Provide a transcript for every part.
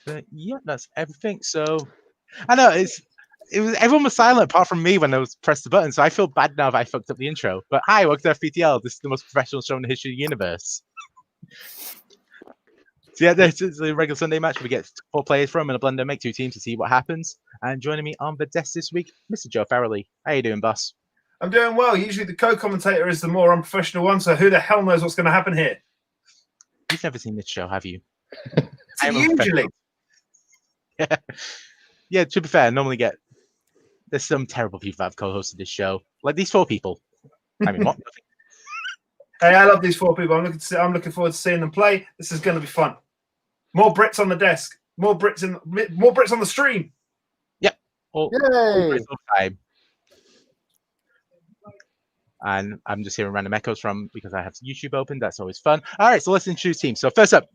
But yeah, that's everything. So I know everyone was silent apart from me when I was pressed the button. So I feel bad now that I fucked up the intro. But hi, welcome to FPTL. This is the most professional show in the history of the universe. So yeah, this is a regular Sunday match. We get 4 players from and a blender, make 2 teams to see what happens. And joining me on the desk this week, Mr. Joe Farrelly. How you doing, boss? I'm doing well. Usually the co-commentator is the more unprofessional one, so who the hell knows what's going to happen here? You've never seen this show, have you? Usually. Yeah, to be fair, I normally there's some terrible people that have co-hosted this show. Like these 4 people. I mean, what? Hey, I love these 4 people. I'm looking forward to seeing them play. This is going to be fun. More Brits on the desk. More Brits on the stream. Yep. All Brits all the time. And I'm just hearing random echoes because I have YouTube open. That's always fun. All right, so let's introduce teams. So first up,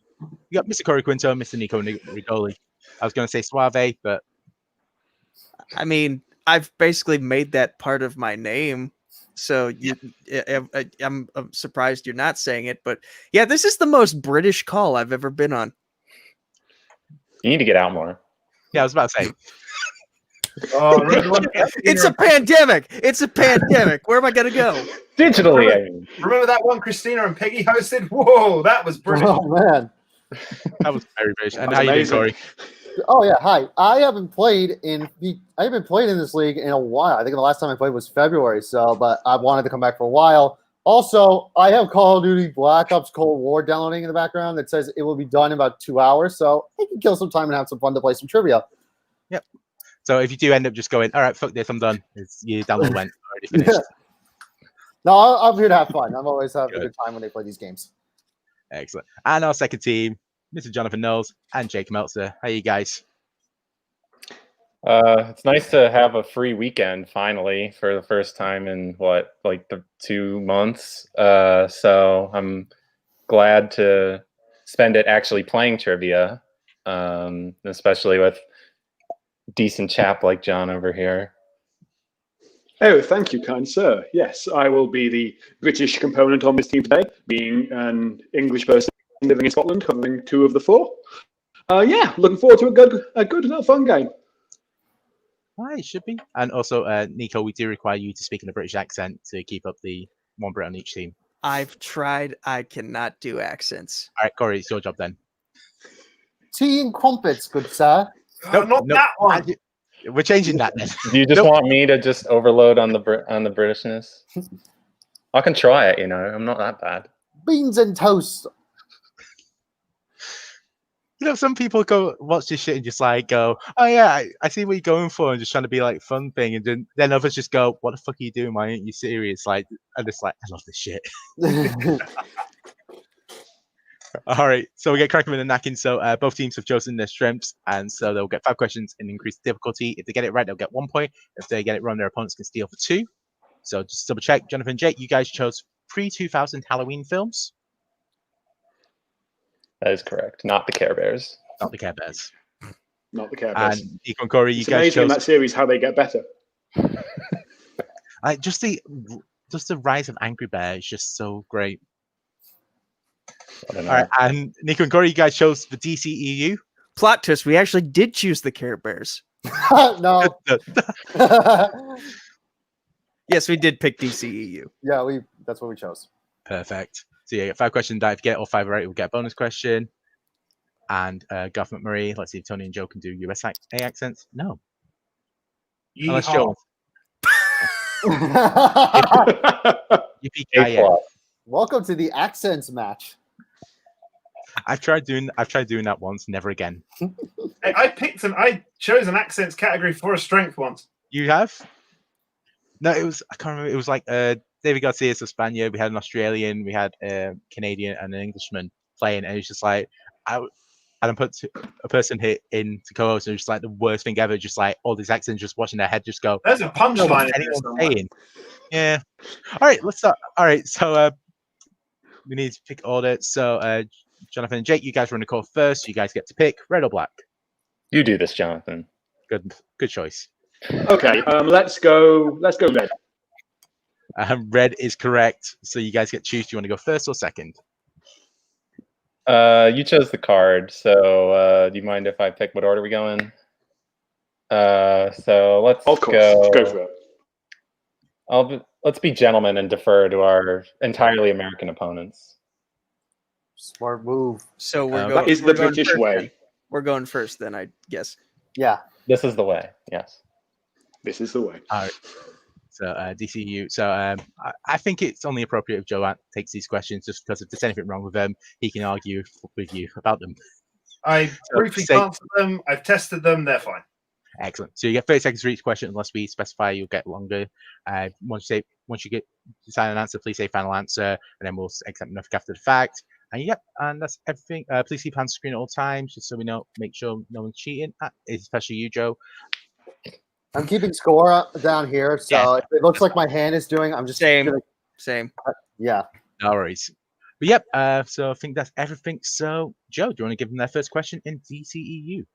you got Mr. Quinto, Mr. Nico Regoli. I was going to say Suave, but I mean, I've basically made that part of my name. So I'm surprised you're not saying it. But yeah, this is the most British call I've ever been on. You need to get out more. Yeah, I was about to say. It's a pandemic. It's a pandemic. Where am I going to go? Digitally. Remember that one Christina and Peggy hosted? Whoa, that was British. Oh, man. That was very British. And how you doing, Corey? Oh, yeah. Hi. I haven't played in this league in a while. I think the last time I played was February. But I wanted to come back for a while. Also, I have Call of Duty Black Ops Cold War downloading in the background that says it will be done in about 2 hours. So I can kill some time and have some fun to play some trivia. Yep. So if you do end up just going, all right, fuck this, I'm done. Your download went already finished. No, I'm here to have fun. I'm always having a good time when they play these games. Excellent. And our second team, Mr. Jonathon Knowles and Jake Meltzer. How are you guys? It's nice to have a free weekend finally for the first time in the 2 months. So I'm glad to spend it actually playing trivia, especially with a decent chap like John over here. Oh, thank you, kind sir. Yes, I will be the British component on this team today, being an English person living in Scotland, covering 2 of the 4. Yeah, looking forward to a good little fun game. It should be. And also, Nico, we do require you to speak in a British accent to keep up the 1 Brit on each team. I've tried. I cannot do accents. All right, Corey, it's your job then. Tea and crumpets, good sir. Not that one. We're changing that then. Do you just want me to just overload on the Britishness? I can try it, I'm not that bad. Beans and toast. Some people go watch this shit and just go, oh yeah, I see what you're going for, and just trying to be like fun thing, and then others just go, what the fuck are you doing? Why aren't you serious? I love this shit. All right, so we get cracking with the knacking. So both teams have chosen their strengths, and so they'll get 5 questions in increased difficulty. If they get it right, they'll get 1 point. If they get it wrong, their opponents can steal for 2. So just double check, Jonathan, Jake, you guys chose pre-2000 Halloween films. That is correct. Not the Care Bears. Not the Care Bears. Not the Care Bears. And Nico and Corey, you it's guys amazing chose in that series how they get better. just the rise of Angry Bear is just so great. All right, and Nico and Corey, you guys chose the DCEU. Plot twist: we actually did choose the Care Bears. No. Yes, we did pick DCEU. Yeah, that's what we chose. Perfect. So yeah, you get 5 questions. If you get all 5 right, we'll get a bonus question. And Garth McMurray, let's see if Tony and Joe can do USA accents. No. Unless Joe. Welcome to the accents match. I've tried doing that once, never again. I chose an accents category for a strength once. You have? No, I can't remember. It was like David Garcia's of Spaniard. We had an Australian, we had a Canadian, and an Englishman playing, and it was just like I put a person hit in to co-host, and it was just like the worst thing ever. Just like all these accents, just watching their head just go. There's a punchline. Saying. Yeah. All right, let's start. All right, so we need to pick order. So Jonathan and Jake, you guys run the call first. You guys get to pick red or black. You do this, Jonathan. Good choice. Okay, let's go red. Red is correct. So you guys get to choose. Do you want to go first or second? You chose the card, so do you mind if I pick what order we go in? So let's Of course, go for it. Let's be gentlemen and defer to our entirely American opponents. Smart move. So we're That going. is the we're going British first way. then. We're going first, then I guess. Yeah. This is the way. Yes. This is the way. All right. So DCU. So I think it's only appropriate if Joe takes these questions, just because if there's anything wrong with them, he can argue with you about them. I briefly answered them. I've tested them. They're fine. Excellent. So you get 30 seconds for each question, unless we specify you'll get longer. Once you decide an answer, please say final answer, and then we'll accept nothing after the fact. And yep, and that's everything. Please keep hands screen at all times, just so we know, make sure no one's cheating, especially you, Joe. I'm keeping score down here, so Yeah. if it looks like my hand is doing, I'm just Same. gonna, Same. yeah. No worries. But yep, so I think that's everything. So, Joe, do you want to give them their first question in DCEU?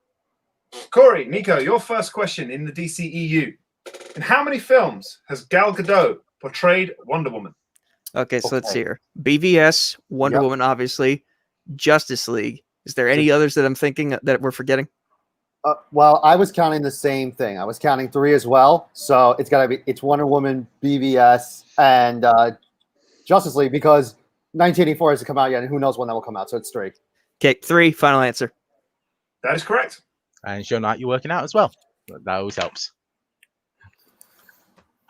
Corey, Nico, your first question in the DCEU. In how many films has Gal Gadot portrayed Wonder Woman? Okay, so let's Okay. see here. BVS, Wonder Yep. Woman, obviously. Justice League. Is there any others that I'm thinking that we're forgetting? Well, I was counting the same thing. I was counting 3 as well. So it's Wonder Woman, BVS, and Justice League, because 1984 hasn't come out yet, and who knows when that will come out. So it's 3. Okay, 3. Final answer. That is correct. And show night you're working out as well. That always helps.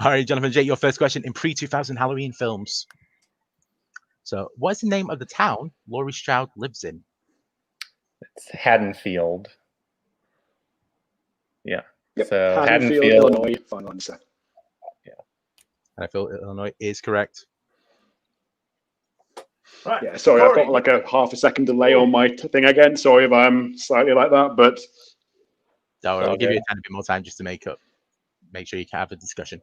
All right, Jonathan J, your first question in pre-2000 Halloween films. So, what is the name of the town Laurie Strode lives in? It's Haddonfield. Yeah. Yep. So Haddonfield, Haddonfield. Illinois. Final answer. And I feel Illinois is correct. Right. Yeah, sorry, Corey. I've got like a half a second delay on my thing again. Sorry if I'm slightly like that, but So all I'll give you good. a tiny bit more time just to make sure you can have a discussion.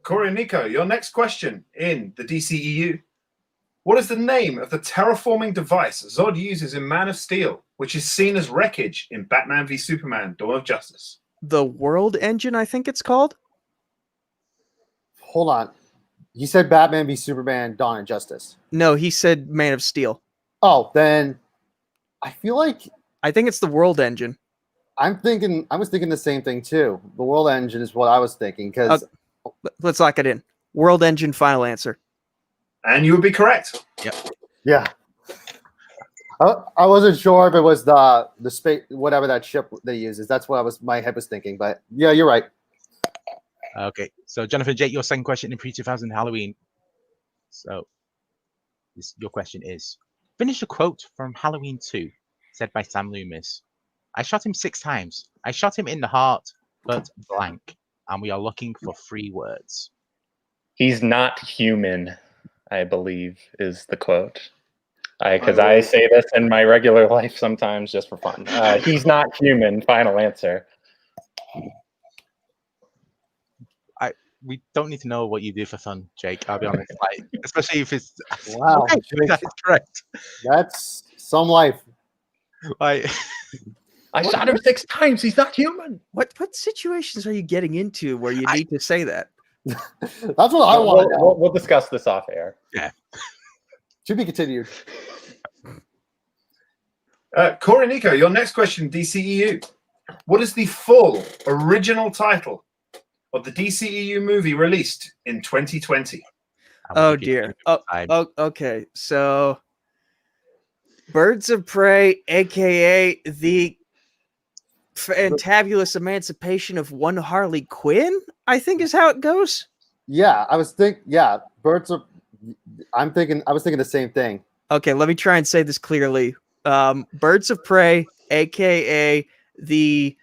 Corey and Nico, your next question in the DCEU. What is the name of the terraforming device Zod uses in Man of Steel, which is seen as wreckage in Batman v Superman: Dawn of Justice? The World Engine, I think it's called. Hold on. You said Batman v Superman, Dawn of Justice. No, he said Man of Steel. Oh, then I feel like I think it's the World Engine. I was thinking the same thing too. The World Engine is what I was thinking, because Let's lock it in. World Engine, final answer. And you would be correct. yeah. I wasn't sure if it was the space, whatever that ship they uses. That's what my head was thinking. But yeah, you're right. Okay, so Jonathan J, your second question in pre-2000 Halloween. So, your question is: finish a quote from Halloween 2, said by Sam Loomis. I shot him 6 times. I shot him in the heart, but blank. And we are looking for 3 words. He's not human, I believe, is the quote. Because I say this in my regular life sometimes just for fun. He's not human, final answer. We don't need to know what you do for fun, Jake. I'll be honest. Especially if it's Wow, okay, Jake. that's correct. That's some life. Like, I shot him 6 times. He's not human. What situations are you getting into where you need to say that? That's what I want to know. We'll discuss this off air. To be continued. Corey and Nico, your next question, DCEU. What is the full original title of the DCEU movie released in 2020? Oh dear. Oh, okay. So, Birds of Prey, aka the Fantabulous Emancipation of One Harley Quinn, I think is how it goes. Yeah, I was thinking the same thing. Okay, let me try and say this clearly. Birds of Prey, aka the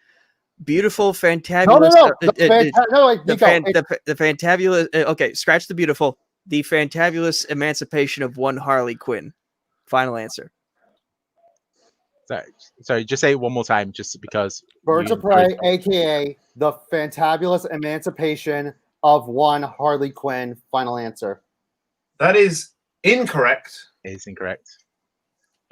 beautiful fantabulous. The fantabulous. Okay, scratch the beautiful. The Fantabulous Emancipation of One Harley Quinn. Final answer. Sorry, just say it one more time, just because. Birds of Prey, aka the Fantabulous Emancipation of One Harley Quinn. Final answer. That is incorrect. It is incorrect.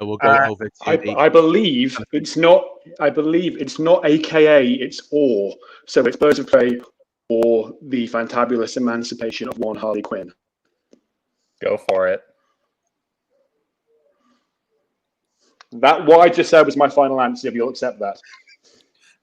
So we'll go over to I believe it's not. I believe it's not AKA. It's or. So it's Birds of Prey or the Fantabulous Emancipation of One Harley Quinn. Go for it. That what I just said was my final answer. If you'll accept that.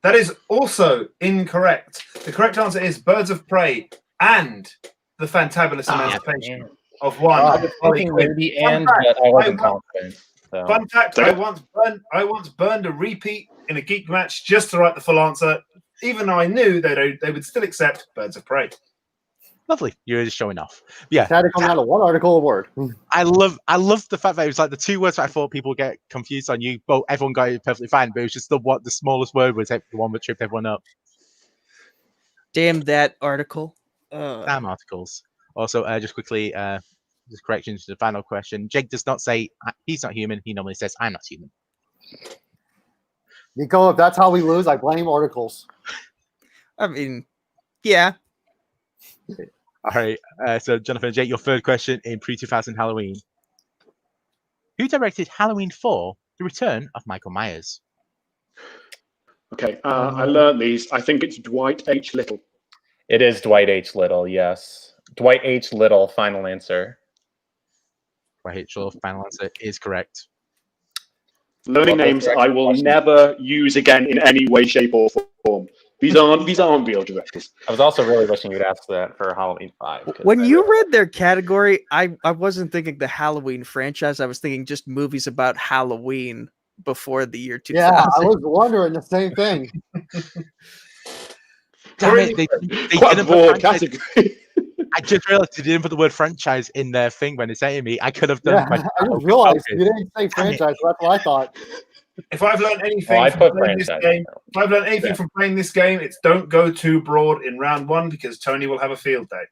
That is also incorrect. The correct answer is Birds of Prey and the Fantabulous Emancipation of one. I was thinking maybe Fun and, fact, but I wasn't I want- confident. So. Fun fact: I once burned a repeat in a geek match just to write the full answer, even though I knew they would still accept Birds of Prey. Lovely. You're just showing off. Yeah. Had to come out of one article a word. I love the fact that it was like the two words that I thought people get confused on. You both, everyone got it perfectly fine, but it was just the smallest word was the one that tripped everyone up. Damn that article. Damn articles. Also, just quickly, just correction to the final question. Jake does not say he's not human. He normally says I'm not human. Nico, if that's how we lose, I blame articles. I mean, yeah. All right. So, Jonathan and Jake, your third question in pre-2000 Halloween. Who directed Halloween 4: The Return of Michael Myers? Okay, I learned these. I think it's Dwight H. Little. It is Dwight H. Little, yes. Dwight H. Little, final answer. Dwight H. Little, final answer is correct. Learning What was names the I will question? never use again in any way, shape, or form. These aren't real directors. I was also really wishing you'd ask that for Halloween 5. 'cause When I you really- read their category, I wasn't thinking the Halloween franchise. I was thinking just movies about Halloween before the year 2000. Yeah, I was wondering the same thing. Damn it, they Quite a didn't put broad franchise. category. I just realized they didn't put the word franchise in their thing when they saying me. I could have done Yeah, my I just realized you didn't say franchise, so that's what I thought. If I've learned anything I from put playing this franchise. game, if I've learned anything Yeah. from playing this game, it's don't go too broad in round one because Tony will have a field day.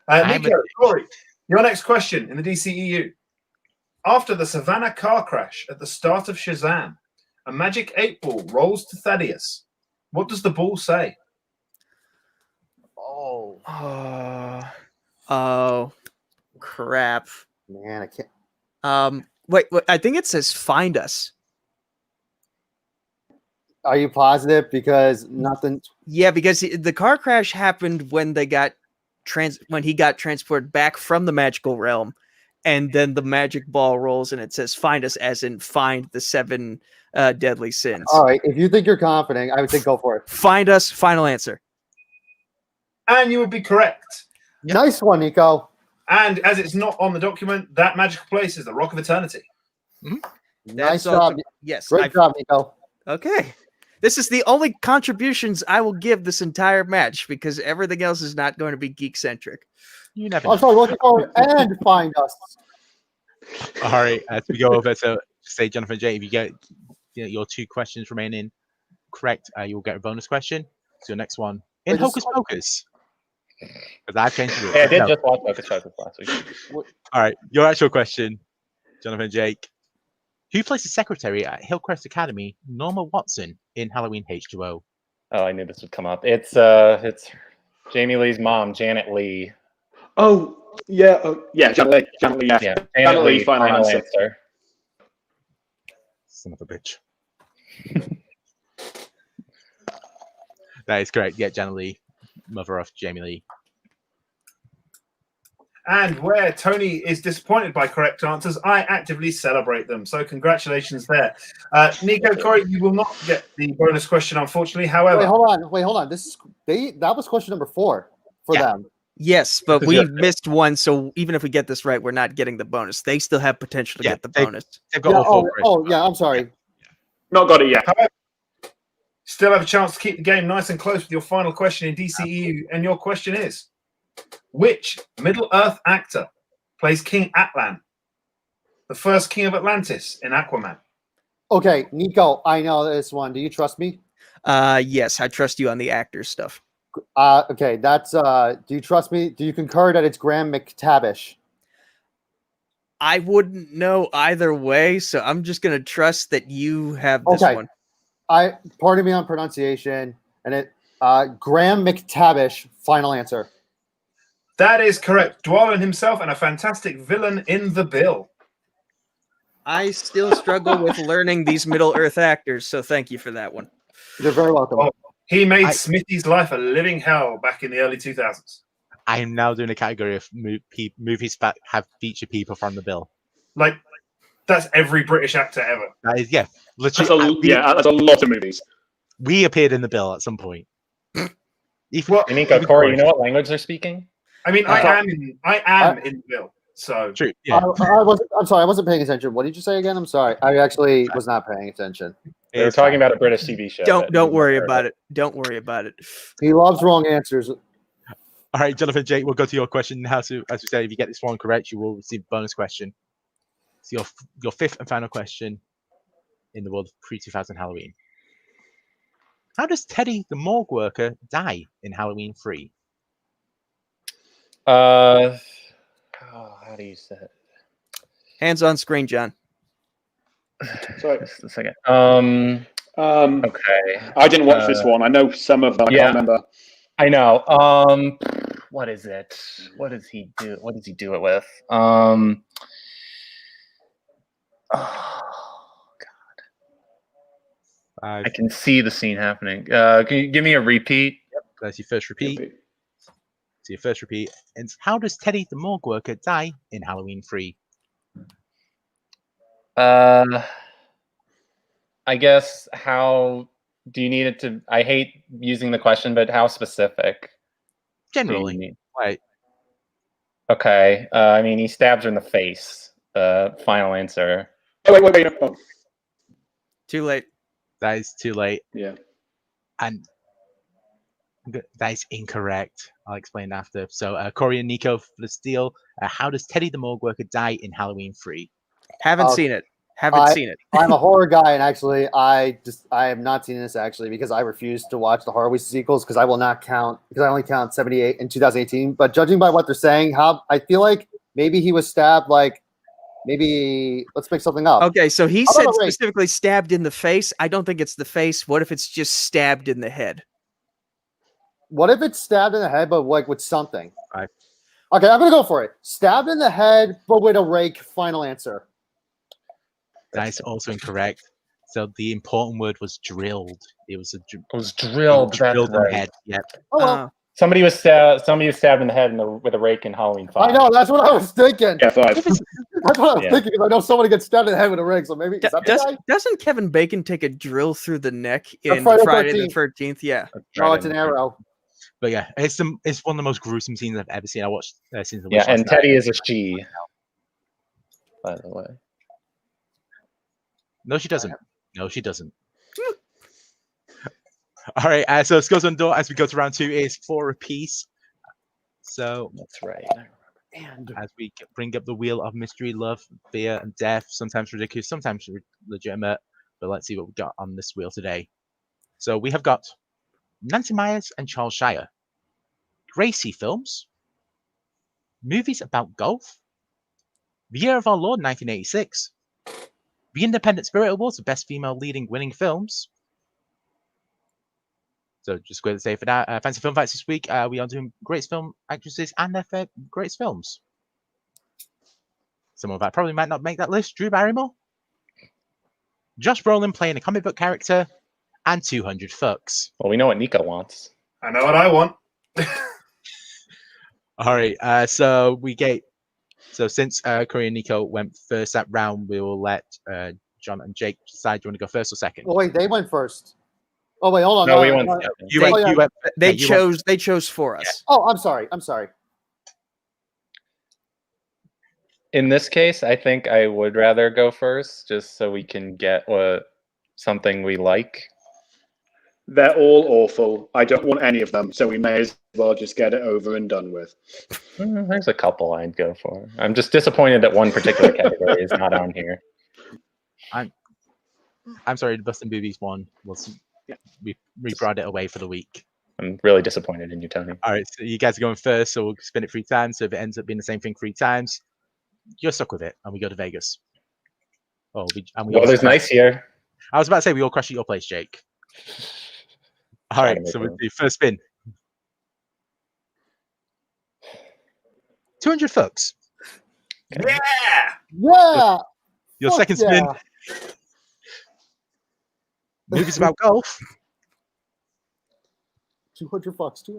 I'm Nico, Corey, your next question in the DCEU. After the Savannah car crash at the start of Shazam, a magic 8-ball rolls to Thaddeus. What does the ball say? Oh, Oh, crap. man, I can't. Wait, I think it says find us. Are you positive? Because nothing. Yeah, because the car crash happened when they got when he got transported back from the magical realm, and then the magic ball rolls and it says find us, as in find the 7 deadly sins. All right, if you think you're confident, I would say go for it. Find us, final answer. And you would be correct. Yep. Nice one, Nico. And as it's not on the document, that magical place is the Rock of Eternity. Nice That's job. also- Yes. Great job, Nico. Okay. This is the only contributions I will give this entire match because everything else is not going to be geek centric. You never I'm know. sorry, looking forward and find us. All right, as we go over, so say Jonathan J, if you get your 2 questions remaining correct, you'll get a bonus question. So your next one in Wait, this- Hocus Pocus. Because I've changed the rules. Hey, I did No. just watch Focus Focus last week. All right, your actual question, Jonathan Jake. Who plays the secretary at Hillcrest Academy, Norma Watson, in Halloween H2O? Oh, I knew this would come up. It's Jamie Lee's mom, Janet Lee. Oh, yeah. Janet Lee. Yeah. Yeah, Janet Lee, final answer. Son of a bitch. That is correct. Yeah, Janet Lee, mother of Jamie Lee. And where Tony is disappointed by correct answers, I actively celebrate them. So congratulations there. Nico, Corey, you will not get the bonus question, unfortunately. However, Wait, hold on. That was question number 4 for Yeah. them. Yes, but we Yeah. missed one, so even if we get this right, we're not getting the bonus. They still have potential to Yeah, get the they- bonus. They've got Yeah, all 4 oh, yeah, I'm sorry. Not got it yet. still have a chance to keep the game nice and close with your final question in DCEU. And your question is, which Middle-earth actor plays King Atlan, the first king of Atlantis in Aquaman? Okay, Nico, I know this one. Do you trust me? Yes, I trust you on the actor stuff. Okay, that's do you trust me? Do you concur that it's Graham McTavish? I wouldn't know either way, so I'm just gonna trust that you have this Okay. one. Pardon me on pronunciation, and it Graham McTavish, final answer. That is correct. Dwalin himself and a fantastic villain in The Bill. I still struggle with learning these Middle Earth actors, so thank you for that one. You're very welcome. Oh. He made Smithy's life a living hell back in the early 2000s. I am now doing a category of movies that have featured people from The Bill. Like, That's every British actor ever. That is, yeah, That's literally. that's a lot of movies. We appeared in the bill at some point. Even, Well, Hey, Nico, even Corey, you know what language they're speaking? I mean, I am in the bill. So True. Yeah. I'm sorry, I wasn't paying attention. What did you say again? I'm sorry. I actually was not paying attention. They were It's talking fine. about a British TV show. Don't worry about it. Don't worry about it. He loves wrong answers. All right, Jonathan, Jake, we'll go to your question now. So, as we said, if you get this one correct, you will receive a bonus question. So your fifth and final question in the world of pre-2000 Halloween. How does Teddy the morgue worker die in Halloween 3? How do you say it? Hands on screen, John. Sorry. Just a second. Okay. I didn't watch this one. I know some of them. I can't remember. I know. What is it? What does he do? What does he do it with? Oh God! I can see the scene happening. Can you give me a repeat? Yep. That's your first repeat. So your first repeat. And how does Teddy the morgue worker die in Halloween 3? I guess how do you need it to? I hate using the question, but how specific? Generally, right? Okay. I mean, he stabs her in the face. Final answer. Oh, wait. Oh. Too late. That is too late. Yeah. And that is incorrect. I'll explain after. So, Corey and Nico for the steal. How does Teddy the morgue worker die in Halloween 3? Haven't seen it. Haven't seen it. I'm a horror guy, and actually, I have not seen this actually because I refuse to watch the horror week sequels because I will not count because I only count 78 in 2018. But judging by what they're saying, how I feel like maybe he was stabbed, like maybe let's make something up. Okay, so he said specifically stabbed in the face. I don't think it's the face. What if it's just stabbed in the head? What if it's stabbed in the head, but like with something? Right. Okay, I'm gonna go for it. Stabbed in the head, but with a rake. Final answer. That is also incorrect. So the important word was drilled. It was drilled. Drilled in the right. head. Yep. Oh well. Somebody was stabbed in the head with a rake in Halloween 5. I know. That's what I was thinking. Yeah, 5. That's what I was thinking because I know somebody gets stabbed in the head with a rake. So maybe doesn't Kevin Bacon take a drill through the neck in Friday the 13th? Yeah. No, it's an arrow. But yeah, it's one of the most gruesome scenes I've ever seen. I watched since the Yeah, and Teddy is a she. By the way. No, she doesn't. No, she doesn't. All right, so scores on door as we go to round 2 is 4 apiece. So that's right. And as we bring up the wheel of mystery, love, fear, and death, sometimes ridiculous, sometimes legitimate. But let's see what we got on this wheel today. So we have got Nancy Myers and Charles Shire, Gracie films, movies about golf, The Year of Our Lord 1986, the Independent Spirit Awards for Best Female Leading Winning Films. So just going to say for that, Fancy Film Facts this week, we are doing greatest film actresses and their greatest films. Some of that probably might not make that list. Drew Barrymore, Josh Brolin playing a comic book character, and 200 fucks. Well, we know what Nico wants. I know what I want. All right, so since Corey and Nico went first that round, we will let John and Jake decide. Do you want to go first or second? Oh wait, they went first. Oh wait, hold on. No, we went. They chose for us. Oh, I'm sorry. In this case, I think I would rather go first, just so we can get something we like. They're all awful. I don't want any of them, so we may as well just get it over and done with. There's a couple I'd go for. I'm just disappointed that one particular category is not on here. I'm sorry, the Bustin' Boobies one was. We brought it away for the week. I'm really disappointed in you, Tony. All right, so you guys are going first, so we'll spin it 3 times. So if it ends up being the same thing 3 times, you're stuck with it, and we go to Vegas. There's nice here. I was about to say we all crash at your place, Jake. All right, so we'll do first spin. 200 fucks. Yeah. Your second spin. Movies about golf. 200 fucks.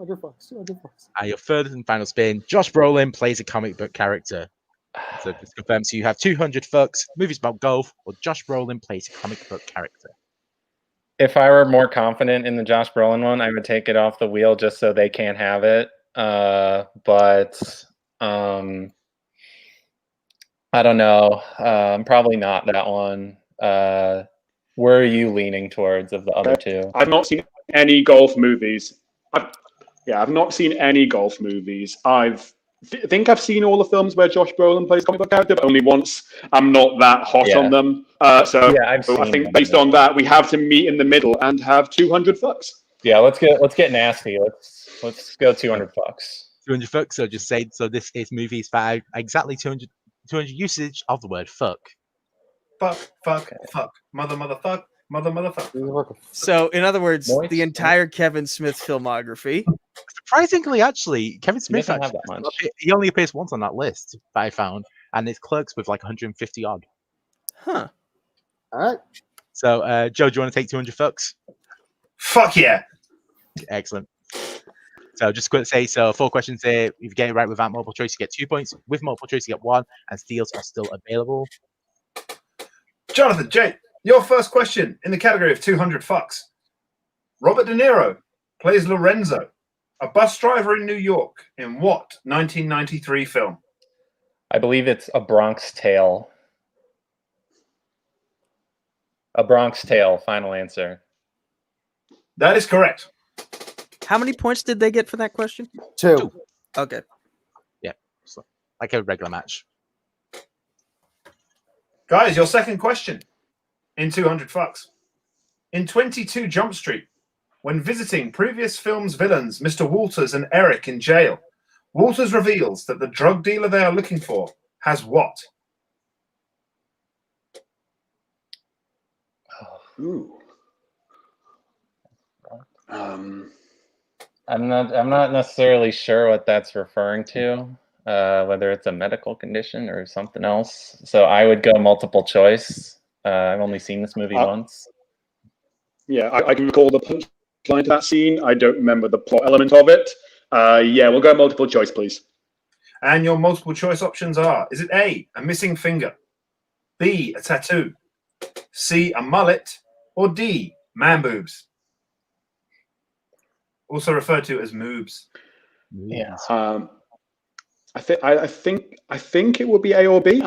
Your third and final spin. Josh Brolin plays a comic book character. So just confirm. So you have 200 fucks, movies about golf, or Josh Brolin plays a comic book character. If I were more confident in the Josh Brolin one, I would take it off the wheel just so they can't have it. But I don't know. Probably not that one. Where are you leaning towards of the other two? I've not seen any golf movies. I've not seen any golf movies. I think I've seen all the films where Josh Brolin plays comic book character, but only once. I'm not that hot on them. So Yeah, I've I seen think them. based on that, we have to meet in the middle and have 200 fucks. Yeah, let's get nasty. Let's go 200 bucks. 200 fucks. So just say so. This is movies for exactly 200 usage of the word fuck. Fuck, motherfuck. So, in other words, Moist, the entire Kevin Smith filmography. Surprisingly, actually, Kevin He Smith doesn't have actually, that much. he only appears once on that list that I found, and it's Clerks with like 150 odd. Huh. All right. So, Joe, do you want to take 200 fucks? Fuck yeah. Excellent. So just quick say, so 4 questions here. If you get it right without multiple choice, you get 2 points. With multiple choice, you get 1, and steals are still available. Jonathan, Jake, your first question in the category of 200 fucks. Robert De Niro plays Lorenzo, a bus driver in New York, in what 1993 film? I believe it's A Bronx Tale. A Bronx Tale, final answer. That is correct. How many points did they get for that question? 2. Okay. So, like a regular match. Guys, your second question in 200 fucks. In 22 Jump Street, when visiting previous film's villains, Mr. Walters and Eric in jail, Walters reveals that the drug dealer they are looking for has what? Ooh. I'm not necessarily sure what that's referring to, whether it's a medical condition or something else. So I would go multiple choice. I've only seen this movie once. Yeah, I can recall the punchline to that scene. I don't remember the plot element of it. Yeah, we'll go multiple choice, please. And your multiple choice options are: is it A, a missing finger, B, a tattoo, C, a mullet, or D, man boobs? Also referred to as moobs. Yeah. I think it would be A or B.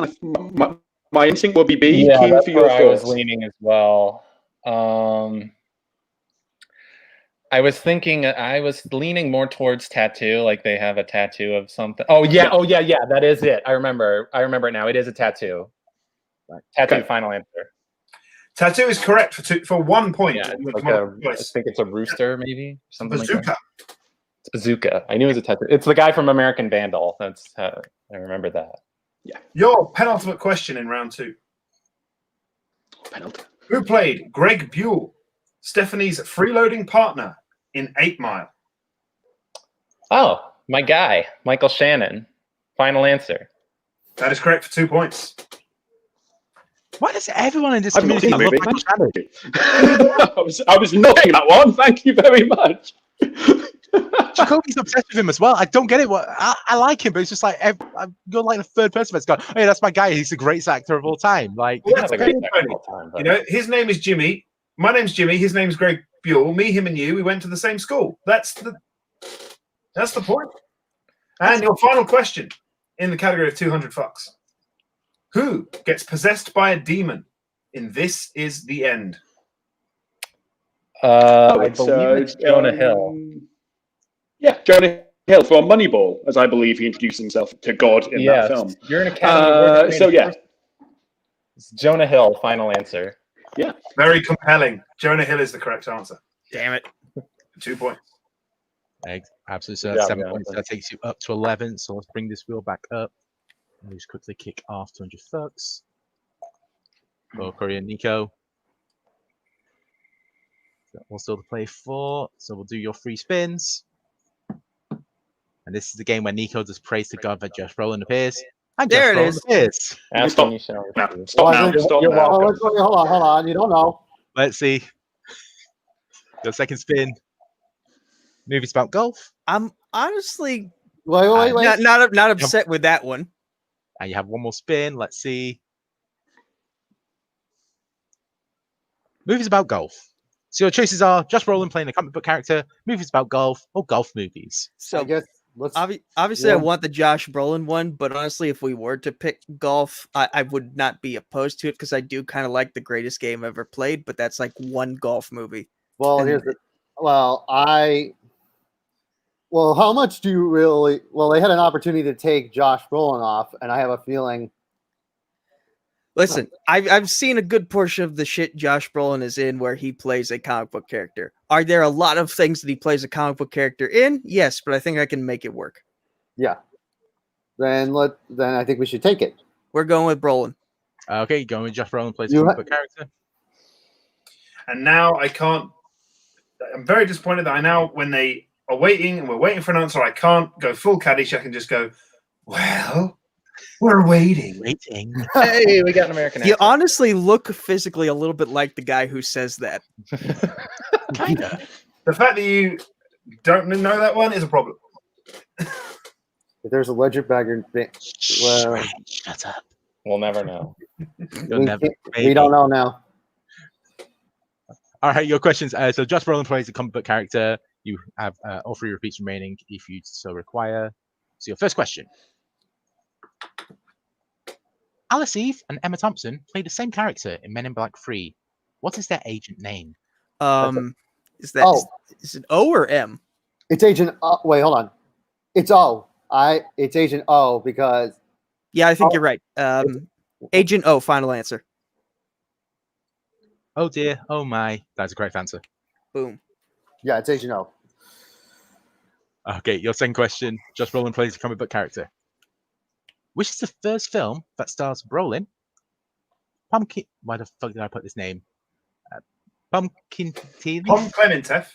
My instinct would be B. Yeah, Keen that's for your where I was thoughts. leaning as well. I was leaning more towards tattoo, like they have a tattoo of something. Oh yeah, that is it. I remember it now. It is a tattoo. Tattoo, Okay. final answer. Tattoo is correct for 1 point. Yeah, with it's like multiple I choice. think it's a rooster, maybe something like Bazooka. that. It's Bazooka. I knew it was a tattoo. It's the guy from American Vandal. That's how I remember that. Your penultimate question in round 2. Penalty. Who played Greg Buell, Stephanie's freeloading partner in 8 Mile? Oh, my guy, Michael Shannon. Final answer. That is correct for 2 points. Why does everyone in this I've not community seen love the Michael movie. Shannon? I was noting that one. Thank you very much. Jacoby's obsessed with him as well. I don't get it. I like him, but it's just like you're like the third person that's gone, oh yeah, that's my guy. He's the greatest actor of all time. Like, Well, That's that's a great Tony. technical time, but You know, his name is Jimmy. My name's Jimmy. His name's Greg Buell. Me, him, and you. We went to the same school. That's the point. And your final question in the category of 200 fucks: who gets possessed by a demon in This Is the End? I believe it's Jonah Hill. Yeah, Jonah Hill from Moneyball, as I believe he introduced himself to God in that film. You're an Academy. So yeah, It's Jonah Hill. Final answer. Very compelling. Jonah Hill is the correct answer. Damn it. 2 points. absolutely. So Good that's job, 7 points. Jonathan. That takes you up to 11. So let's bring this wheel back up. And just quickly kick off 200 fucks. For Corey and Nico. So we'll still play 4. So we'll do your 3 spins. And this is the game where Nico just prays to God that Josh Brolin appears. And There Josh it is. Brolin appears. Asking Stop. you shall Yeah, receive. stop now. Stop You're now. welcome. Hold on. You don't know. Let's see. Your second spin. Movies about golf. I'm honestly Wait. not upset with that one. And you have one more spin. Let's see. Movies about golf. So your choices are Josh Brolin playing a comic book character, movies about golf, or golf movies. I So guess let's. obviously, I Yeah. want the Josh Brolin one, but honestly, if we were to pick golf, I would not be opposed to it because I do kind of like The Greatest Game Ever Played, but that's like one golf movie. Well, And- here's the. Well, Well, how much do you really? Well, they had an opportunity to take Josh Brolin off, and I have a feeling. Listen, I've seen a good portion of the shit Josh Brolin is in where he plays a comic book character. Are there a lot of things that he plays a comic book character in? Yes, but I think I can make it work. Yeah. Then I think we should take it. We're going with Brolin. Okay, going with Josh Brolin plays a You comic ha- book character. And now I can't. I'm very disappointed that I now, when they are waiting and we're waiting for an answer, I can't go full Caddyshack and just go, well, we're waiting. Waiting. Hey, we got an American You accent. honestly look physically a little bit like the guy who says that. Kinda. The fact that you don't know that one is a problem. If there's a ledger bagger, well, Shut up. We'll never know. You'll never. we don't know now. All right, your questions. So Josh Brolin plays a comic book character. You have all 3 repeats remaining if you so require. So your first question. Alice Eve and Emma Thompson play the same character in Men in Black 3. What is their agent name? Is that is it O or M? It's Agent. Wait, hold on. It's O. It's Agent O because Yeah, I think Oh. you're right. Agent O, final answer. Oh dear. Oh my. That's a correct answer. Boom. yeah, it's Agent O. Okay, your second question. Josh Brolin plays a comic book character. Which is the first film that stars Brolin? Pumpkin. Why the fuck did I put this name? Pumpkin TV. Tom Clementef.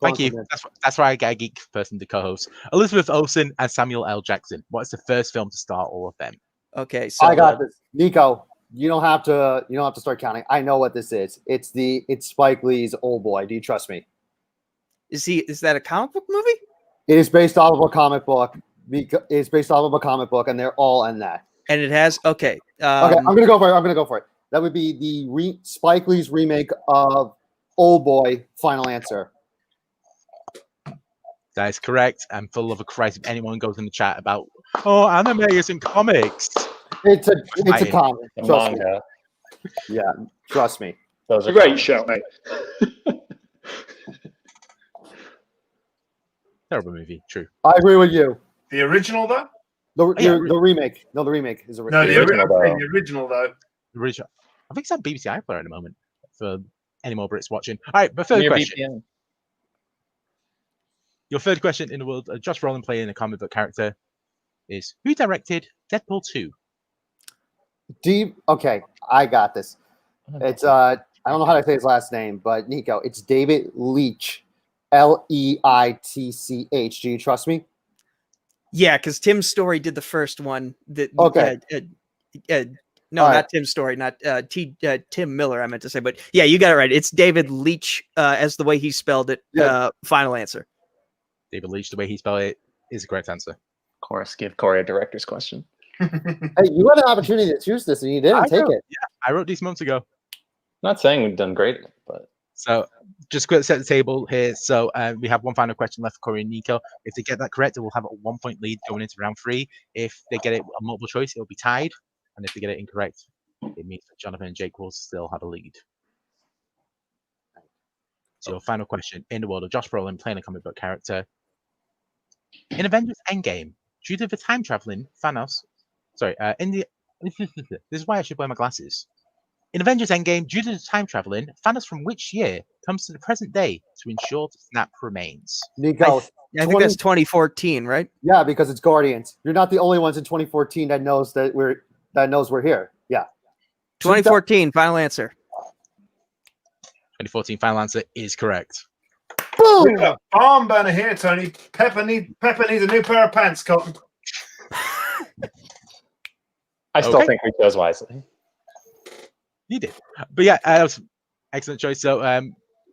Thank you. That's why I get a geek person to co-host. Elizabeth Olsen and Samuel L. Jackson. What is the first film to star all of them? Okay, so I got this, Nico. You don't have to start counting. I know what this is. It's Spike Lee's Old Boy. Do you trust me? is that a comic book movie? It is based off of a comic book. It's based off of a comic book, and they're all in that. And it has okay. Okay, I'm gonna go for it. That would be the Spike Lee's remake of Old Boy. Final answer. That is correct. I'm full of a Christ if anyone goes in the chat about anime isn't comics. It's a Right. comic. The Trust me. manga. Yeah, trust me. Those It's a are great show, mate. Terrible movie. True. I agree with you. The original, though? yeah. The remake. No, the remake is No, original. the original, original, though. the original, though. The original. I think it's on BBC iPlayer at the moment for any more Brits watching. All right, but third Near question. BPM. Your third question in the world of Josh Brolin playing a comic book character is who directed Deadpool 2? Okay, I got this. It's I don't know how to say his last name, but Nico, it's David Leitch. Leitch. Do you trust me? Yeah, because Tim Story did the first one. Okay. No, All not right. Tim Story, not Tim Miller. I meant to say, but yeah, you got it right. It's David Leitch, as the way he spelled it. Yeah. Final answer. David Leitch, the way he spelled it, is the correct answer. Of course, give Corey a director's question. Hey, you had an opportunity to choose this and you didn't take it. Yeah, I wrote these months ago. Not saying we've done great, but So just quick set the table here. So we have one final question left for Corey and Nico. If they get that correct, they will have a 1-point lead going into round 3. If they get it a multiple choice, it'll be tied. And if they get it incorrect, it means that Jonathan and Jake will still have a lead. So your final question in the world of Josh Brolin playing a comic book character. In Avengers Endgame, due to the time traveling Thanos, this is why I should wear my glasses. In Avengers Endgame, due to the time traveling, Thanos from which year comes to the present day to ensure the snap remains? Nico, I think that's 2014, right? yeah, because it's Guardians. You're not the only ones in 2014 that knows we're here. Yeah. 2014, final answer. 2014 final answer is correct. Boom! We've got a barn burner here, Tony. Pepper needs a new pair of pants, Cotton. I still Okay. think we chose wisely. You did. But yeah, that was excellent choice. So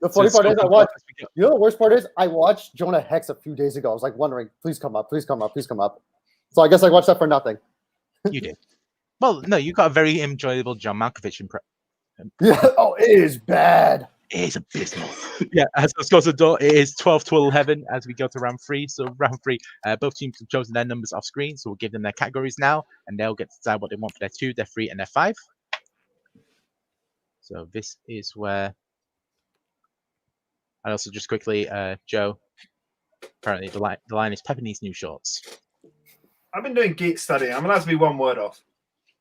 The funny part is I watched. watched. You know the worst part is I watched Jonah Hex a few days ago. I was like wondering, please come up, please come up, please come up. So I guess I watched that for nothing. You did. Well, no, you got a very enjoyable John Malkovich impression. Yeah. Oh, it is bad. It is abysmal. Yeah, as the scores of door, it is 12 to 11 as we go to round 3. So round 3, both teams have chosen their numbers off screen, so we'll give them their categories now, and they'll get to decide what they want for their 2, their 3, and their 5. So this is where. And also just quickly, Joe. Apparently the line is Pepper needs new shorts. I've been doing geek studying. I'm allowed to be one word off.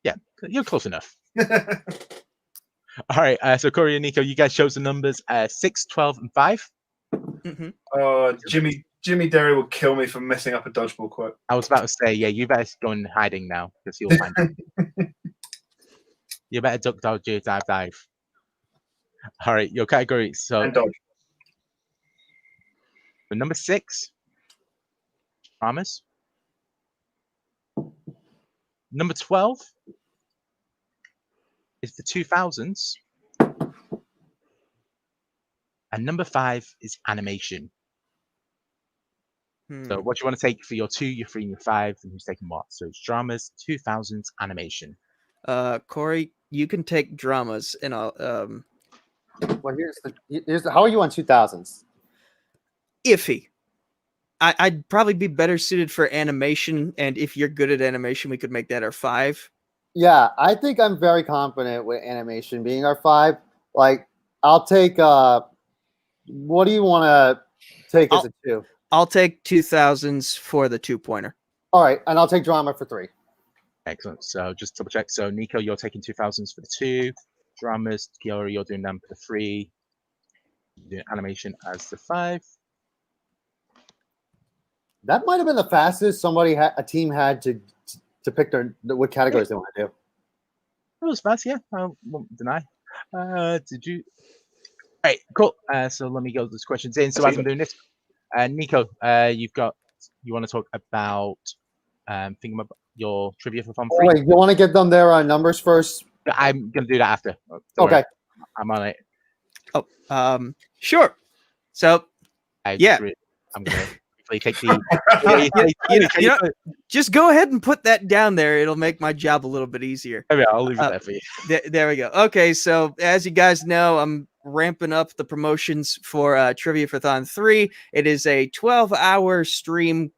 Yeah, you're close enough. All right, so Corey and Nico, you guys chose the numbers 6, 12, and 5. Mhm. Oh, Jimmy Derry will kill me for messing up a dodgeball quote. I was about to say, yeah, you better go in hiding now because you'll find it. You better duck, dodge, dive. All right, your category. So And dodge. for number 6, dramas. Number 12 is the 2000s. And number 5 is animation. So what do you want to take for your 2, your 3, and your 5, and who's taking what? So it's dramas, 2000s, animation. Corey, you can take dramas, and I'll Well, here's how are you on 2000s? iffy. I'd probably be better suited for animation, and if you're good at animation, we could make that our 5. Yeah, I think I'm very confident with animation being our 5. Like, I'll take. What do you want to take as a 2? I'll take 2000s for the 2-pointer. All right, and I'll take drama for 3. Excellent. So just double check. So Nico, you're taking 2000s for the 2. Dramas, Kiora, you're doing them for the 3. You're doing animation as the 5. That might have been the fastest a team had to pick what categories they want to do. It was fast, yeah. I won't deny. Did you? All right, cool. So let me go those questions in. So as I'm doing this, Nico, you want to talk about thinking about your trivia for fun 3? Wait, you want to get them their numbers first? I'm gonna do that after. Don't Okay. worry. I'm on it. Oh, sure. So I'm gonna quickly take the. Just go ahead and put that down there. It'll make my job a little bit easier. I'll leave it there for you. There we go. Okay, so as you guys know, I'm ramping up the promotions for Trivia for Thon 3. It is a 12-hour stream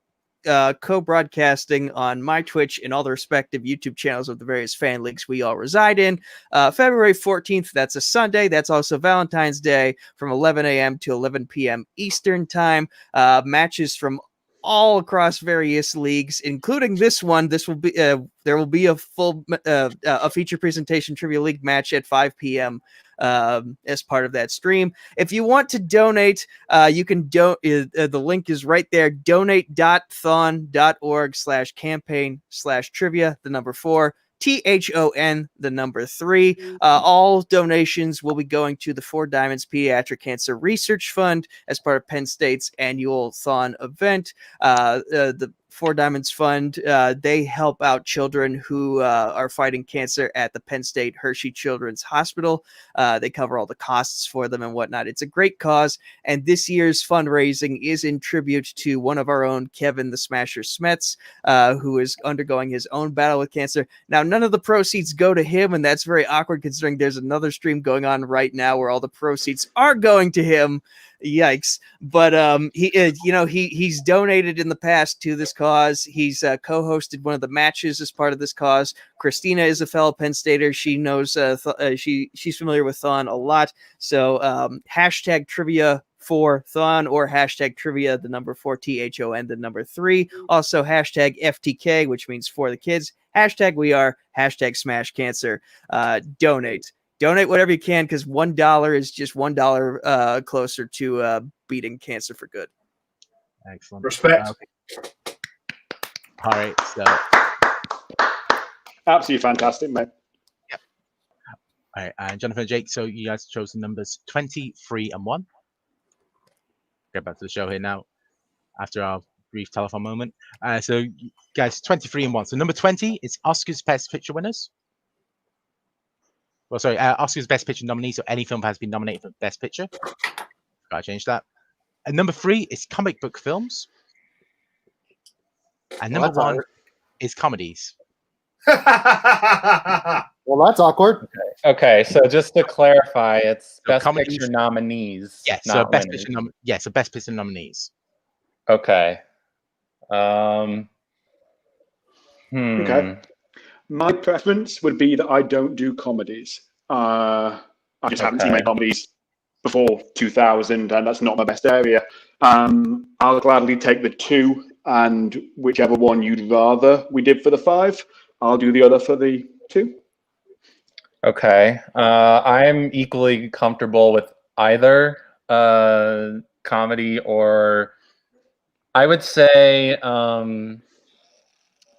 co-broadcasting on my Twitch and all the respective YouTube channels of the various fan leagues we all reside in. February 14th, that's a Sunday. That's also Valentine's Day from 11 a.m. to 11 p.m. Eastern time. Matches from all across various leagues, including this one. This will be there will be a full a feature presentation Trivia League match at 5 p.m. As part of that stream. If you want to donate, you can the link is right there, donate.thon.org/campaign/trivia, the number 4, THON, the number 3. All donations will be going to the 4 Diamonds Pediatric Cancer Research Fund as part of Penn State's annual Thon event. The 4 Diamonds Fund, they help out children who are fighting cancer at the Penn State Hershey Children's Hospital. They cover all the costs for them and whatnot. It's a great cause, and this year's fundraising is in tribute to one of our own, Kevin the Smasher Smets, who is undergoing his own battle with cancer. Now, none of the proceeds go to him, and that's very awkward considering there's another stream going on right now where all the proceeds are going to him. Yikes. But he's donated in the past to this cause. He's co-hosted one of the matches as part of this cause. Christina is a fellow Penn Stater. She knows she's familiar with Thon a lot. So hashtag trivia for Thon, or hashtag trivia the number 4 THON the number 3. Also hashtag FTK, which means for the kids. Hashtag we are, hashtag smash cancer. Donate whatever you can, because $1 is just $1 closer to beating cancer for good. Excellent. Respect. Okay. All right. So. Absolutely fantastic, mate. Yep. All right. And Jonathan and Jake, so you guys chose the numbers 20, 3, and 1. Get back to the show here now after our brief telephone moment. So, guys, 23 and 1. So, number 20 is Oscar's Best Picture winners. Well, sorry, Oscar's Best Picture nominee. So, any film has been nominated for Best Picture. Gotta change that. And number 3 is comic book films. And number 1 is comedies. Well, that's awkward. Okay, so just to clarify, it's So Best comedies- Picture nominees, Yes, so not best winners. picture so best picture nominees. Okay. Okay. My preference would be that I don't do comedies. I just haven't seen many comedies before 2000, and that's not my best area. I'll gladly take the 2, and whichever one you'd rather we did for the 5, I'll do the other for the 2. Okay. I'm equally comfortable with either comedy or I would say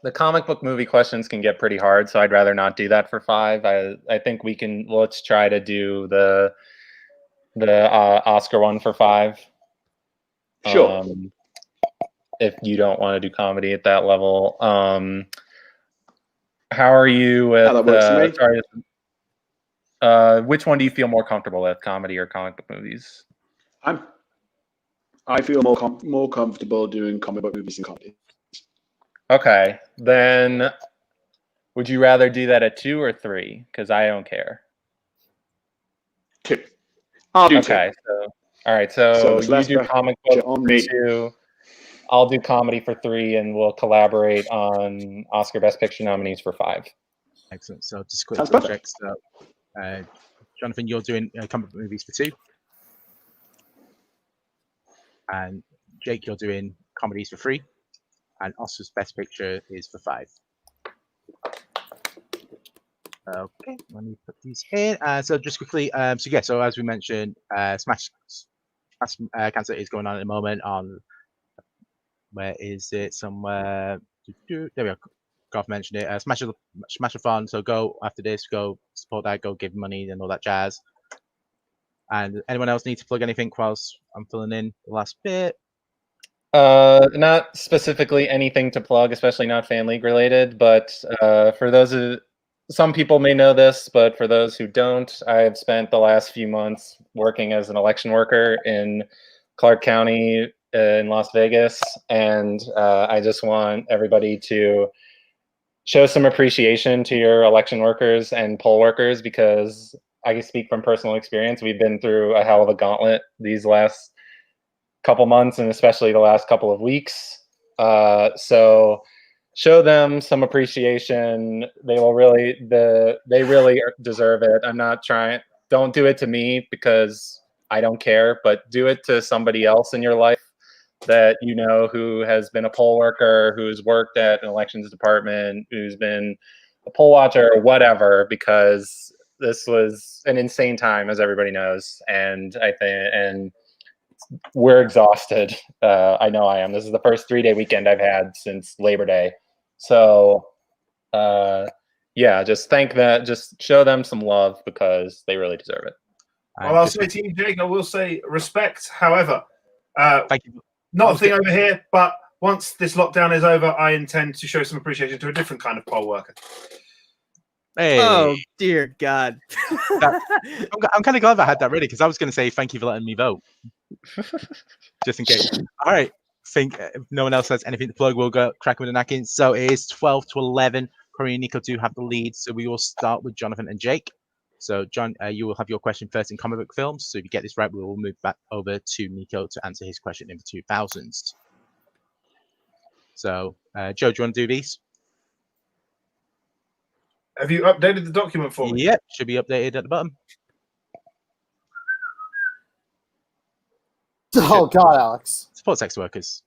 the comic book movie questions can get pretty hard, so I'd rather not do that for 5. I think let's try to do the Oscar one for 5. Sure. If you don't want to do comedy at that level. How are you with that works for me. which one do you feel more comfortable with, comedy or comic book movies? I feel more comfortable doing comic book movies than comedy. Okay, then would you rather do that at 2 or 3? Because I don't care. 2. I'll do 2. Okay, so all right, so you do comic book on for me. 2. I'll do comedy for 3, and we'll collaborate on Oscar Best Picture nominees for 5. Excellent. So just quick check. So, Jonathan, you're doing comic book movies for 2, and Jake, you're doing comedies for 3, and Oscar's Best Picture is for 5. Okay, let me put these in. So just quickly, so as we mentioned, Smash Cancer is going on at the moment on, where is it? Somewhere. There we go. Garth mentioned it. Smash-a-thon. So go after this, go support that, go give money and all that jazz. And anyone else need to plug anything whilst I'm filling in the last bit? Not specifically anything to plug, especially not fan league related, but for those who, some people may know this, but for those who don't, I've spent the last few months working as an election worker in Clark County in Las Vegas, and I just want everybody to show some appreciation to your election workers and poll workers, because I can speak from personal experience. We've been through a hell of a gauntlet these last couple months, and especially the last couple of weeks. So show them some appreciation. They really deserve it. I'm not trying. Don't do it to me because I don't care, but do it to somebody else in your life that you know who has been a poll worker, who's worked at an elections department, who's been a poll watcher or whatever, because this was an insane time, as everybody knows. And we're exhausted. I know I am. This is the first 3-day weekend I've had since Labor Day. So yeah, just show them some love because they really deserve it. Well, I'll say to you, Jake, I will say respect. However, thank you. Not a thing over here, but once this lockdown is over, I intend to show some appreciation to a different kind of poll worker. Hey. Oh dear God! I'm kind of glad I had that ready, because I was going to say thank you for letting me vote, just in case. All right, think if no one else has anything to plug, we'll go crack with the knacking. So it is 12 to 11. Corey and Nico do have the lead, so we will start with Jonathan and Jake. So John, you will have your question first in comic book films. So if you get this right, we will move back over to Nico to answer his question in the 2000s. So Joe, do you want to do these? Have you updated the document for me? Yep, should be updated at the bottom. Oh God, Alex. Support sex workers.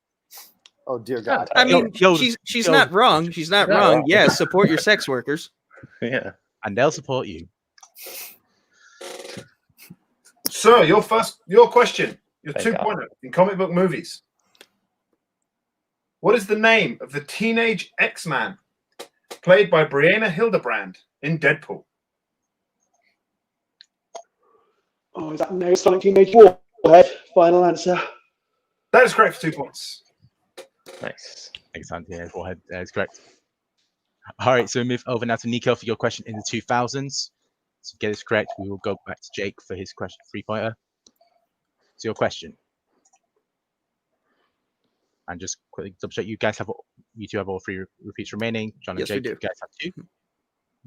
Oh dear God. I mean, Yo, she's not wrong. She's not wrong. Yeah, support your sex workers. Yeah, and they'll support you. Sir, your question, your 2-pointer in comic book movies. What is the name of the teenage X-Man played by Brianna Hildebrand in Deadpool? Oh, is that no Sonic Teenage Warhead? Final answer. That is correct for 2 points. nice. Excellent. Yeah, Warhead is correct. All right, so we move over now to Nico for your question in the 2000s. To get this correct, we will go back to Jake for his question, 3-pointer. So your question. And just quickly double check, you guys have you two have all 3 repeats remaining. John and Yes, we Jake, do. you guys have 2.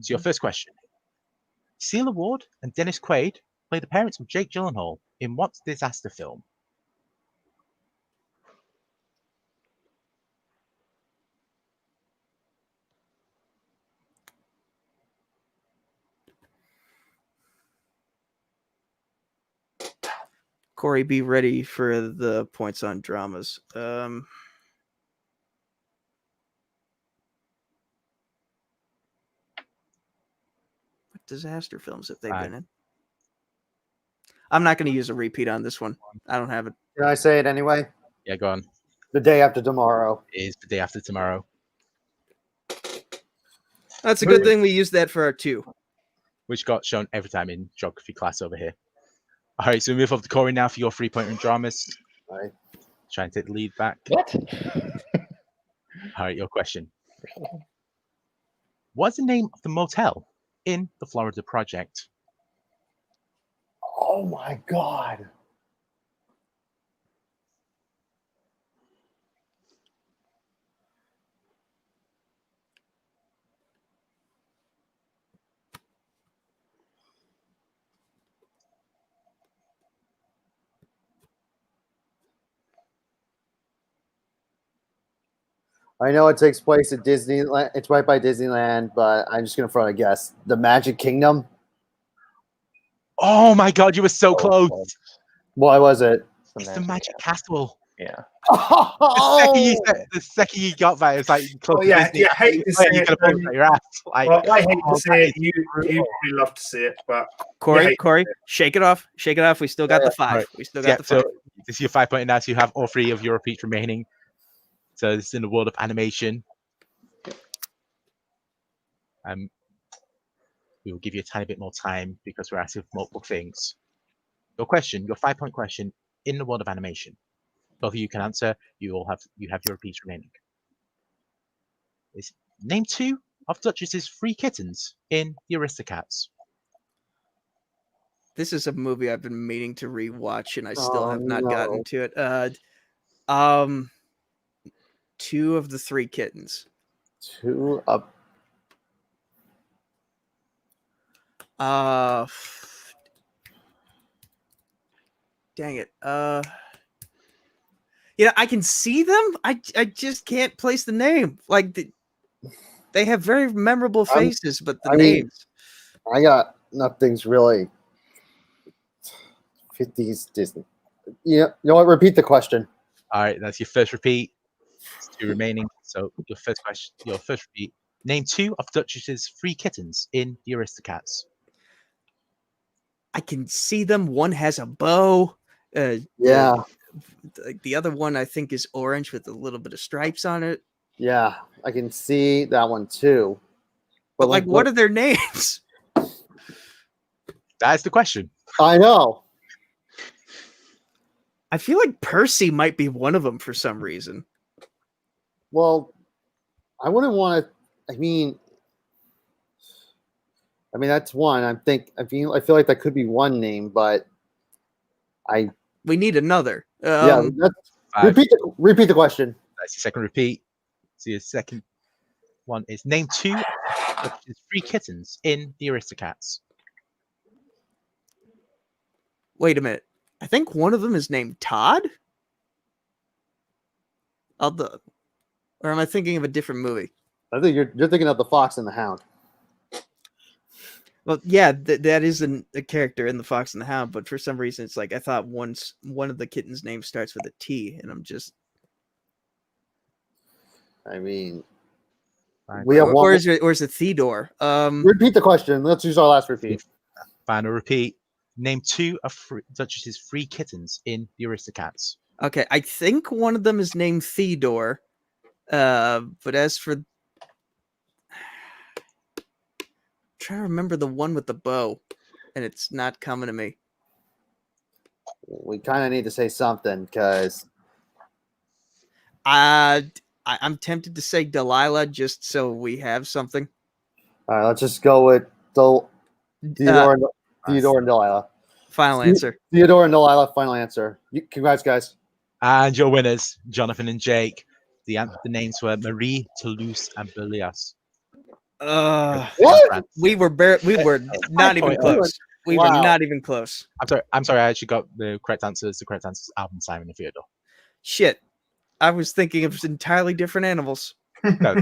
So your first question. Celia Ward and Dennis Quaid play the parents of Jake Gyllenhaal in what disaster film? Corey, be ready for the points on dramas. What disaster films have they been in? I'm not going to use a repeat on this one. I don't have it. Can I say it anyway? Yeah, go on. The Day After Tomorrow. It is The Day After Tomorrow. That's a good thing we used that for our 2. Which got shown every time in geography class over here. All right, so we move up to Corey now for your 3-point in dramas. All right. Trying to take the lead back. What? All right, your question. What's the name of the motel in the Florida Project? Oh my God. I know it takes place at Disneyland. It's right by Disneyland, but I'm just going to throw out a guess. The Magic Kingdom? Oh my God, you were so close. Why was it? It's the Magic Castle. Yeah. The second you got that, it's like close to Disney. I hate to say You're it. gonna pull it out your ass. Like, Well, I hate to say that it. is You brutal. probably love to see it, but Corey, shake it off. Shake it off. We still got the 5. Right. We still got Yeah, the 5. so this is your 5-point now, so you have all 3 of your repeats remaining. So this is in the world of animation. We will give you a tiny bit more time because we're asking for multiple things. Your question, your 5-point question, in the world of animation. Both of you can answer. You have your repeats remaining. Name 2 of Duchess's 3 kittens in The Aristocats. This is a movie I've been meaning to rewatch, and I still have not gotten to it. 2 of the 3 kittens. 2 up. Dang it. I can see them. I just can't place the name. Like they have very memorable faces, but the names. I got nothing's really 50s Disney. Yeah, you know what? Repeat the question. All right, that's your first repeat. It's 2 remaining. So your first question, your first repeat. Name 2 of Duchess's 3 kittens in The Aristocats. I can see them. One has a bow. Yeah. The other one I think is orange with a little bit of stripes on it. Yeah, I can see that one too. But like, what are their names? That's the question. I know. I feel like Percy might be one of them for some reason. Well, I wouldn't want to. I mean, that's one. I feel like that could be one name, but we need another. Repeat the question. That's your second repeat. So your second one is name 2 of Duchess's 3 kittens in The Aristocats. Wait a minute. I think one of them is named Todd. Or am I thinking of a different movie? I think you're thinking of The Fox and the Hound. Well, yeah, that is a character in The Fox and the Hound, but for some reason it's like I thought one of the kittens' name starts with a T, and I'm just. I mean, we have or is it Theodore? Repeat the question. Let's use our last repeat. Final repeat. Name 2 of Duchess's 3 kittens in The Aristocats. Okay, I think one of them is named Theodore, but as for trying to remember the one with the bow, and it's not coming to me. We kind of need to say something because I'm tempted to say Delilah just so we have something. All right, let's just go with Theodore and Delilah. Final answer. Theodore and Delilah. Final answer. Congrats, guys. And your winners, Jonathon and Jake. The names were Marie, Toulouse, and Berlioz. What? We were not even close. We were Wow. not even close. I'm sorry. I actually got the correct answers. The correct answers: Alvin, Simon, and Theodore. Shit. I was thinking of entirely different animals. No,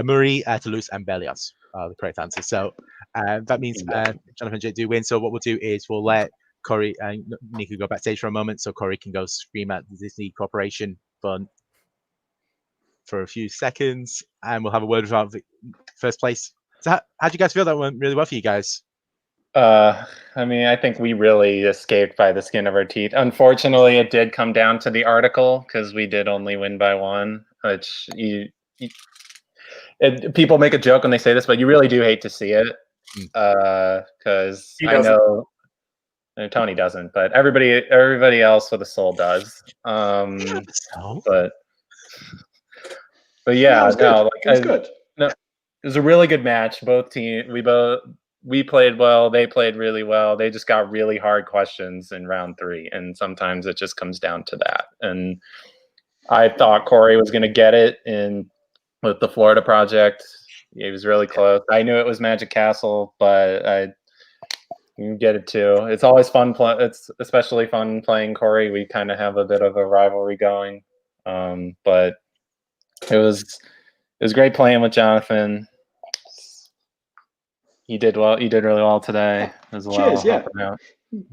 Marie, Toulouse, and Berlioz are the correct answers. So that means Jonathon and Jake do win. So what we'll do is we'll let Corey and Nico go backstage for a moment, so Corey can go scream at the Disney Corporation for a few seconds, and we'll have a word about the first place. So how do you guys feel? That went really well for you guys. I mean, I think we really escaped by the skin of our teeth. Unfortunately, it did come down to the article because we did only win by one, which people make a joke when they say this, but you really do hate to see it because I know Tony doesn't, but everybody else with a soul does. But yeah, it was good. No, it was a really good match. Both teams, we played well. They played really well. They just got really hard questions in round 3, and sometimes it just comes down to that. And I thought Corey was going to get it with the Florida project. He was really close. I knew it was Magic Castle, but you get it too. It's always fun. It's especially fun playing Corey. We kind of have a bit of a rivalry going, but it was great playing with Jonathon. He did well. He did really well today as well. Cheers, yeah.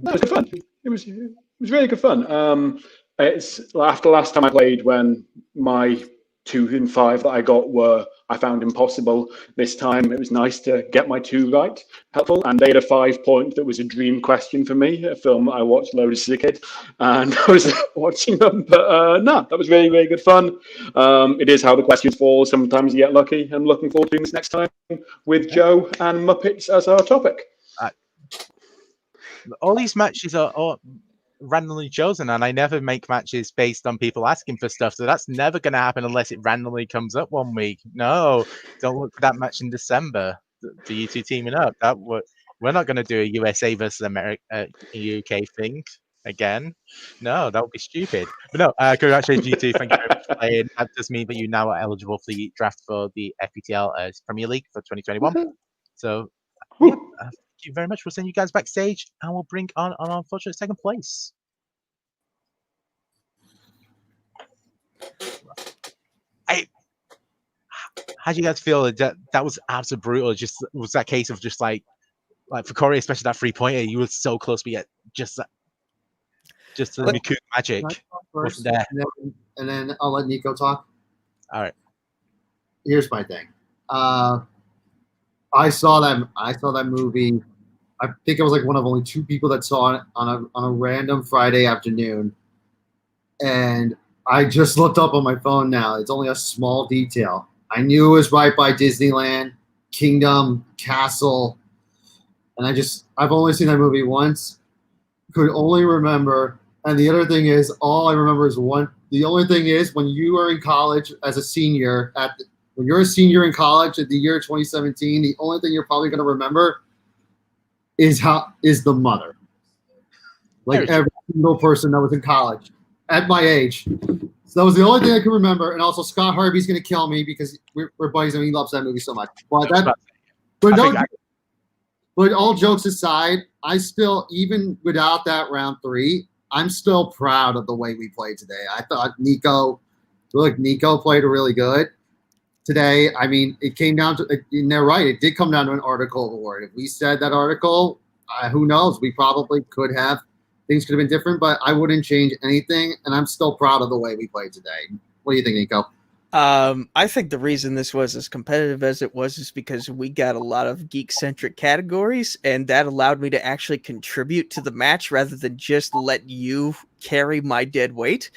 That was good fun. It was really good fun. It's after last time I played when my 2 and 5 that I got I found impossible. This time it was nice to get my 2 right, helpful. And they had a 5-point that was a dream question for me, a film I watched loads as a kid, and I was watching them. But no, that was really, really good fun. It is how the questions fall. Sometimes you get lucky. I'm looking forward to doing this next time with Joe and Muppets as our topic. All these matches are all randomly chosen, and I never make matches based on people asking for stuff, so that's never going to happen unless it randomly comes up one week. No, don't look for that match in December for you 2 teaming up. We're not going to do a USA versus America UK thing again. No, that would be stupid. But no, congratulations you 2. Thank you very much for playing. That does mean that you now are eligible for the draft for the FPTL Premier League for 2021. So yeah, thank you very much. We'll send you guys backstage, and we'll bring on an unfortunate second place. How do you guys feel? That was absolutely brutal. Just was that case of just like for Corey, especially that 3-pointer, you were so close, but yet just the Miku magic wasn't there. And then I'll let Nico talk. All right. Here's my thing. I saw that movie. I think I was like one of only 2 people that saw it on a random Friday afternoon, and I just looked up on my phone now. It's only a small detail. I knew it was right by Disneyland, Kingdom, Castle, and I've only seen that movie once. Could only remember. And the other thing is, all I remember is the only thing is when you are in college as a senior when you're a senior in college at the year 2017, the only thing you're probably going to remember is the mother. Like every single person that was in college at my age. So that was the only thing I can remember. And also Scott Harvey's going to kill me because we're buddies and he loves that movie so much. But all jokes aside, I still, even without that round 3, I'm still proud of the way we played today. I thought Nico played really good today. I mean, it came down to, and they're right, it did come down to an article award. If we said that article, who knows? We probably could have. Things could have been different, but I wouldn't change anything, and I'm still proud of the way we played today. What do you think, Nico? I think the reason this was as competitive as it was is because we got a lot of geek-centric categories, and that allowed me to actually contribute to the match rather than just let you carry my dead weight.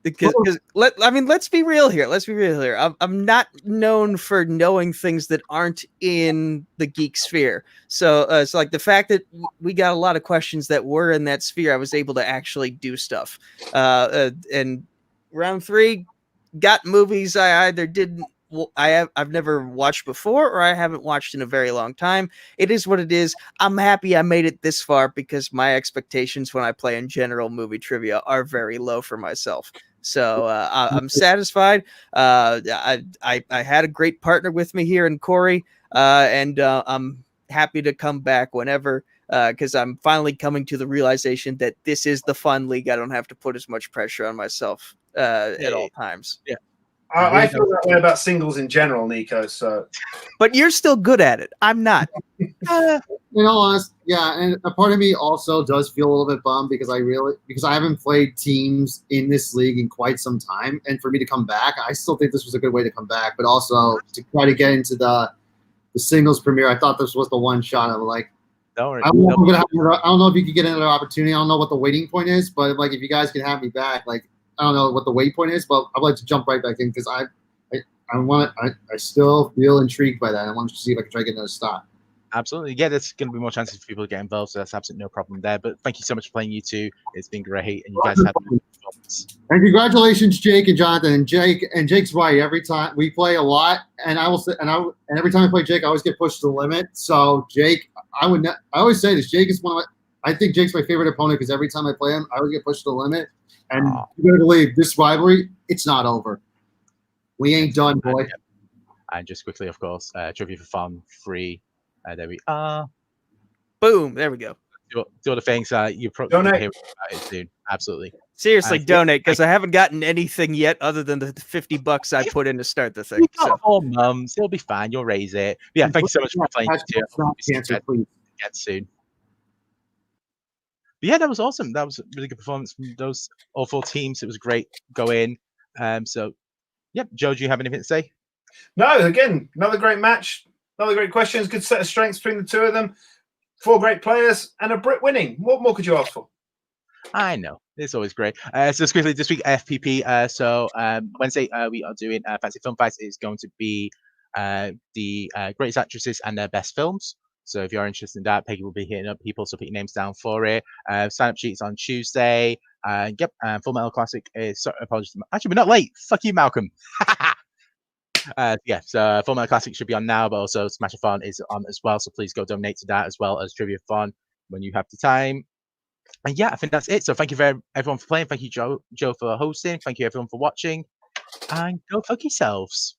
Because let's be real here. I'm not known for knowing things that aren't in the geek sphere. So it's like the fact that we got a lot of questions that were in that sphere, I was able to actually do stuff. And round 3 got movies I either didn't I've never watched before, or I haven't watched in a very long time. It is what it is. I'm happy I made it this far because my expectations when I play in general movie trivia are very low for myself. So I'm satisfied. I had a great partner with me here in Corey, and I'm happy to come back whenever. Because I'm finally coming to the realization that this is the fun league. I don't have to put as much pressure on myself at all times. Yeah. I feel that way about singles in general, Nico. So, but you're still good at it. I'm not. You know, honest, yeah, and a part of me also does feel a little bit bummed because I haven't played teams in this league in quite some time, and for me to come back, I still think this was a good way to come back. But also to try to get into the singles premiere, I thought this was the one shot. I was like, I don't know if you could get another opportunity. I don't know what the waiting point is, but like if you guys can have me back, like I don't know what the wait point is, but I'd like to jump right back in because I still feel intrigued by that. I want to see if I can try to get another stop. Absolutely. Yeah, there's going to be more chances for people to get involved, so that's absolutely no problem there. But thank you so much for playing, you two. It's been great, and you guys have good performance. And congratulations, Jake and Jonathan. And Jake's right. Every time we play a lot, and I will say, and every time I play Jake, I always get pushed to the limit. So Jake, I always say this. Jake is I think Jake's my favorite opponent because every time I play him, I always get pushed to the limit. And you better believe this rivalry, it's not over. We ain't done, boy. And just quickly, of course, trivia for fun, free. There we are. Boom. There we go. Do all the things you probably hear about it soon. Absolutely. Seriously, donate because I haven't gotten anything yet other than the $50 I put in to start the thing. So. 4 months, it'll be fine. You'll raise it. But yeah, thank you so much for playing. Get soon. But yeah, that was awesome. That was a really good performance from those all 4 teams. It was great go in. So, yeah, Joe, do you have anything to say? No, again, another great match. Another great questions. Good set of strengths between the two of them. 4 great players and a Brit winning. What more could you ask for? I know. It's always great. So just quickly, this week, FPP. Wednesday, we are doing Fancy Film Fights. It's going to be the greatest actresses and their best films. So if you're interested in that, Peggy will be hitting up people, so put your names down for it. Sign-up sheets on Tuesday. Full Metal Classic is... Sorry, apologies. Actually, we're not late. Fuck you, Malcolm. So Full Metal Classic should be on now, but also Smash-a-thon is on as well. So please go donate to that as well as Trivia-thon when you have the time. And yeah, I think that's it. So thank you everyone for playing. Thank you, Joe, for hosting. Thank you everyone for watching. And go fuck yourselves.